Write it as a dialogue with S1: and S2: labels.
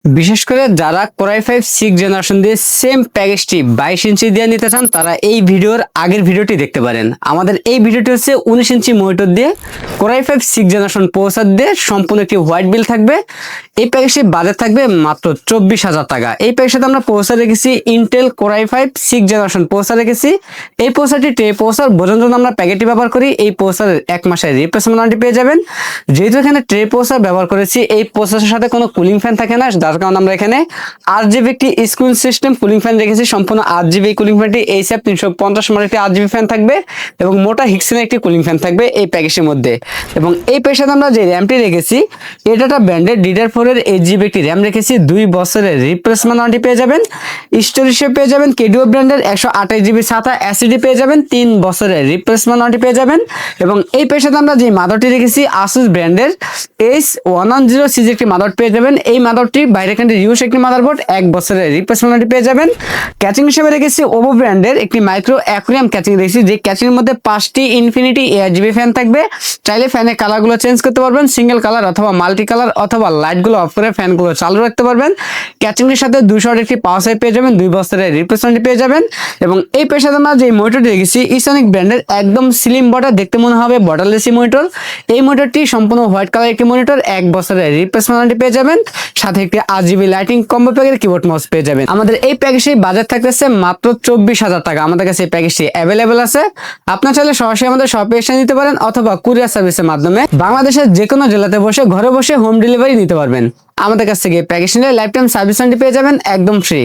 S1: বিশেষ করে যারা কোরাই 5 6 জেনারেশন দিয়ে সেম প্যাকেজটি 22 ইঞ্চি দিয়ে নিতে চান তারা এই ভিডিওর আগের ভিডিওটি দেখতে পারেন। আমাদের এই ভিডিওটি হচ্ছে 19 ইঞ্চি মনিটর দিয়ে কোরাই 5 6 জেনারেশন প্রসেসর দিয়ে সম্পূর্ণ একটি হোয়াইট বিল থাকবে। এই প্যাকেজটি বাজেট থাকবে মাত্র 24,000 টাকা। এই প্যাকেজের সাথে আমরা প্রসেসর রেখেছি ইন্টেল কোরাই 5 6 জেনারেশন প্রসেসর রেখেছি। এই প্রসেসরটি ট্রে প্রসেসর বোঝানোর জন্য আমরা প্যাকেটটি ব্যবহার করি। এই প্রসেসরের 1 মাসের রিপ্লেসমেন্ট ওয়ারেন্টি পেয়ে যাবেন। যেহেতু এখানে ট্রে প্রসেসর ব্যবহার করেছি, এই প্রসেসরের সাথে কোনো কুলিং ফ্যান থাকে না, যার কারণে আমরা এখানে RGB একটি স্ক্রিন সিস্টেম কুলিং ফ্যান রেখেছি। সম্পূর্ণ RGB কুলিং ফ্যানটি HF 350 মডেল একটি RGB ফ্যান থাকবে এবং মোটা হিক্সেনের একটি কুলিং ফ্যান থাকবে এই প্যাকেজের মধ্যে। এবং এই প্যাকেজে আমরা যে র্যামটি রেখেছি এটা ব্র্যান্ডের DDR4 এর 8GB একটি র্যাম রেখেছি। 2 বছরের রিপ্লেসমেন্ট ওয়ারেন্টি পেয়ে যাবেন। স্টোরেজ হিসেবে পেয়ে যাবেন কেডিও ব্র্যান্ডের 128GB SATA SSD পেয়ে যাবেন। 3 বছরের রিপ্লেসমেন্ট ওয়ারেন্টি পেয়ে যাবেন। এবং এই প্যাকেজে আমরা যে মাদারটি রেখেছি ASUS ব্র্যান্ডের H110 সিরিজ একটি মাদার পেয়ে যাবেন। এই মাদারটি বাইরে কান্ট্রি ইউএস একটি মাদারবোর্ড 1 বছরের রিপ্লেসমেন্ট ওয়ারেন্টি পেয়ে যাবেন। ক্যাচিং হিসেবে রেখেছি ওভো ব্র্যান্ডের একটি মাইক্রো অ্যাকুয়ারিয়াম ক্যাচিং রেখেছি, যে ক্যাচিং এর মধ্যে 5টি ইনফিনিটি ARGB ফ্যান থাকবে। চাইলে ফ্যানের কালারগুলো চেঞ্জ করতে পারবেন, সিঙ্গেল কালার অথবা মাল্টি কালার অথবা লাইটগুলো অফ করে ফ্যানগুলো চালু রাখতে পারবেন। ক্যাচিং এর সাথে 200 ওয়াট একটি পাওয়ার সাপ্লাই পেয়ে যাবেন। 2 বছরের রিপ্লেসমেন্ট পেয়ে যাবেন। এবং এই পেশাতে আমরা যে মনিটরটি রেখেছি ইসনিক ব্র্যান্ডের একদম স্লিম বর্ডার, দেখতে মনে হবে বর্ডারলেস মনিটর। এই মনিটরটি সম্পূর্ণ হোয়াইট কালার একটি মনিটর, 1 বছরের রিপ্লেসমেন্ট ওয়ারেন্টি পেয়ে যাবেন। সাথে একটি RGB লাইটিং কম্বো প্যাকের কিবোর্ড মাউস পেয়ে যাবেন। আমাদের এই প্যাকেজের বাজেট থাকতেছে মাত্র 24,000 টাকা। আমাদের কাছে এই প্যাকেজটি অ্যাভেলেবেল আছে। আপনারা চাইলে সরাসরি আমাদের শপে এসে নিতে পারেন অথবা কুরিয়ার সার্ভিসের মাধ্যমে বাংলাদেশের যে কোনো জেলাতে বসে ঘরে বসে হোম ডেলিভারি নিতে পারবেন। আমাদের কাছ থেকে প্যাকেজ নিলে লাইফ টাইম সার্ভিস ওয়ারেন্টি পেয়ে যাবেন একদম ফ্রি।